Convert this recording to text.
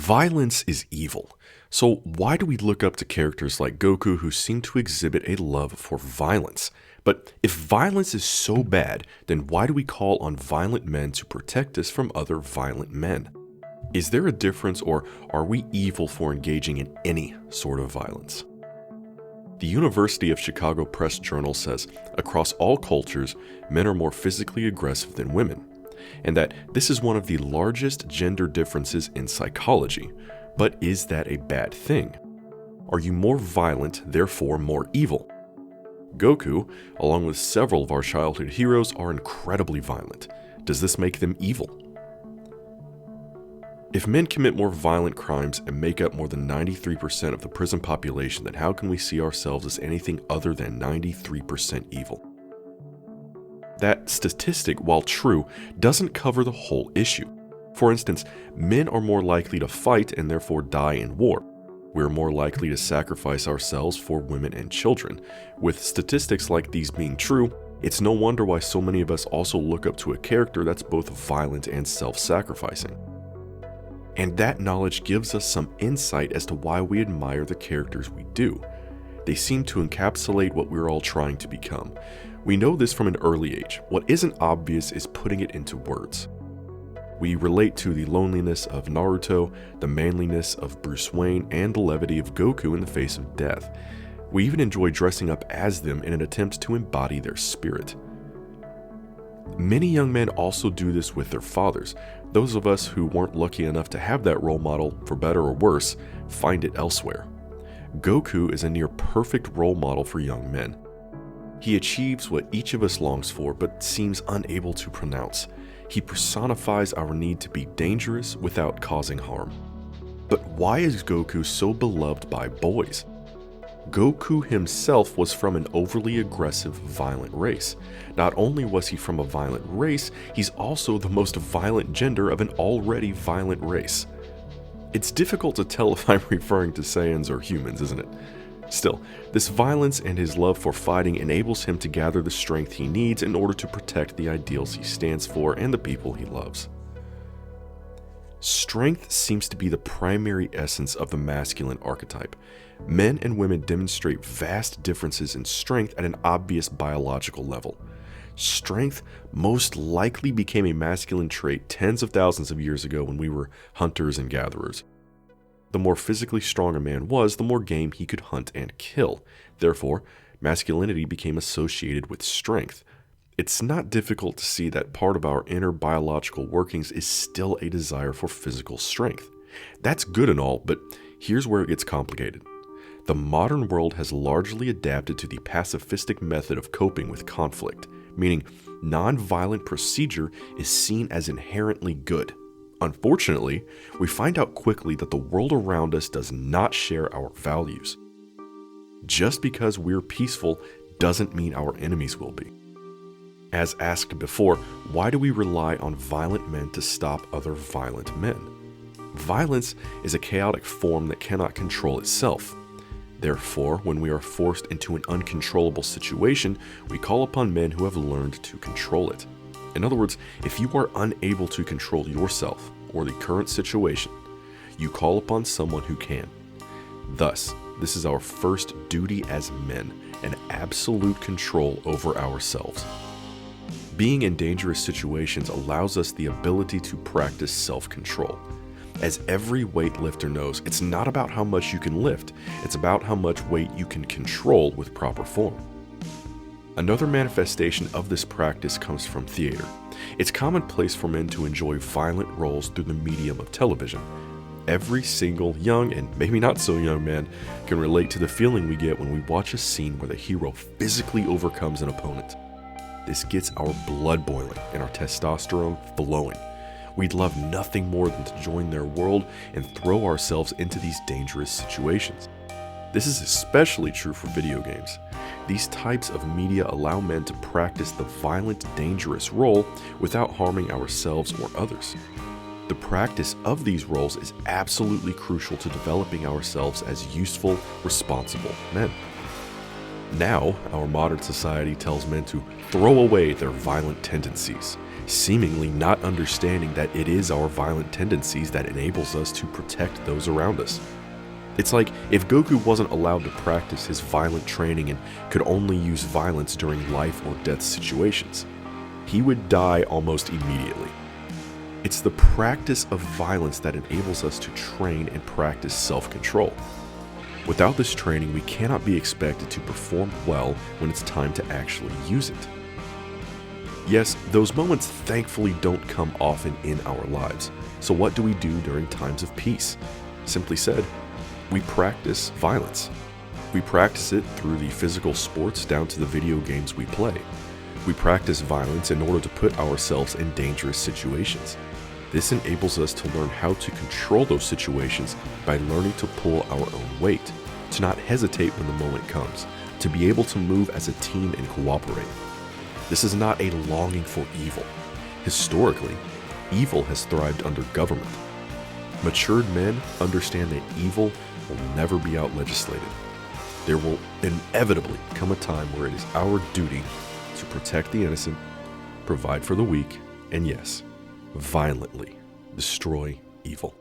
Violence is evil. So why do we look up to characters like Goku who seem to exhibit a love for violence? But if violence is so bad, then why do we call on violent men to protect us from other violent men? Is there a difference, or are we evil for engaging in any sort of violence? The University of Chicago Press Journal says, across all cultures, men are more physically aggressive than women, and that this is one of the largest gender differences in psychology. But is that a bad thing? Are you more violent, therefore more evil? Goku, along with several of our childhood heroes, are incredibly violent. Does this make them evil? If men commit more violent crimes and make up more than 93% of the prison population, then how can we see ourselves as anything other than 93% evil? That statistic, while true, doesn't cover the whole issue. For instance, men are more likely to fight and therefore die in war. We're more likely to sacrifice ourselves for women and children. With statistics like these being true, it's no wonder why so many of us also look up to a character that's both violent and self-sacrificing. And that knowledge gives us some insight as to why we admire the characters we do. They seem to encapsulate what we're all trying to become. We know this from an early age. What isn't obvious is putting it into words. We relate to the loneliness of Naruto, the manliness of Bruce Wayne, and the levity of Goku in the face of death. We even enjoy dressing up as them in an attempt to embody their spirit. Many young men also do this with their fathers. Those of us who weren't lucky enough to have that role model, for better or worse, find it elsewhere. Goku is a near perfect role model for young men. He achieves what each of us longs for but seems unable to pronounce. He personifies our need to be dangerous without causing harm. But why is Goku so beloved by boys? Goku himself was from an overly aggressive, violent race. Not only was he from a violent race, he's also the most violent gender of an already violent race. It's difficult to tell if I'm referring to Saiyans or humans, isn't it? Still, this violence and his love for fighting enables him to gather the strength he needs in order to protect the ideals he stands for and the people he loves. Strength seems to be the primary essence of the masculine archetype. Men and women demonstrate vast differences in strength at an obvious biological level. Strength most likely became a masculine trait tens of thousands of years ago when we were hunters and gatherers. The more physically strong a man was, the more game he could hunt and kill. Therefore, masculinity became associated with strength. It's not difficult to see that part of our inner biological workings is still a desire for physical strength. That's good and all, but here's where it gets complicated. The modern world has largely adapted to the pacifistic method of coping with conflict, meaning non-violent procedure is seen as inherently good. Unfortunately, we find out quickly that the world around us does not share our values. Just because we're peaceful doesn't mean our enemies will be. As asked before, why do we rely on violent men to stop other violent men? Violence is a chaotic form that cannot control itself. Therefore, when we are forced into an uncontrollable situation, we call upon men who have learned to control it. In other words, if you are unable to control yourself or the current situation, you call upon someone who can. Thus, this is our first duty as men, an absolute control over ourselves. Being in dangerous situations allows us the ability to practice self-control. As every weightlifter knows, it's not about how much you can lift, it's about how much weight you can control with proper form. Another manifestation of this practice comes from theater. It's commonplace for men to enjoy violent roles through the medium of television. Every single young and maybe not so young man can relate to the feeling we get when we watch a scene where the hero physically overcomes an opponent. This gets our blood boiling and our testosterone flowing. We'd love nothing more than to join their world and throw ourselves into these dangerous situations. This is especially true for video games. These types of media allow men to practice the violent, dangerous role without harming ourselves or others. The practice of these roles is absolutely crucial to developing ourselves as useful, responsible men. Now, our modern society tells men to throw away their violent tendencies. seemingly not understanding that it is our violent tendencies that enables us to protect those around us. It's like if Goku wasn't allowed to practice his violent training and could only use violence during life or death situations. He would die almost immediately. It's the practice of violence that enables us to train and practice self-control. Without this training, we cannot be expected to perform well when it's time to actually use it. Yes, those moments thankfully don't come often in our lives. So what do we do during times of peace? Simply said, we practice violence. We practice it through the physical sports down to the video games we play. We practice violence in order to put ourselves in dangerous situations. This enables us to learn how to control those situations by learning to pull our own weight, to not hesitate when the moment comes, to be able to move as a team and cooperate. This is not a longing for evil. Historically, evil has thrived under government. Matured men understand that evil will never be out-legislated. There will inevitably come a time where it is our duty to protect the innocent, provide for the weak, and yes, violently destroy evil.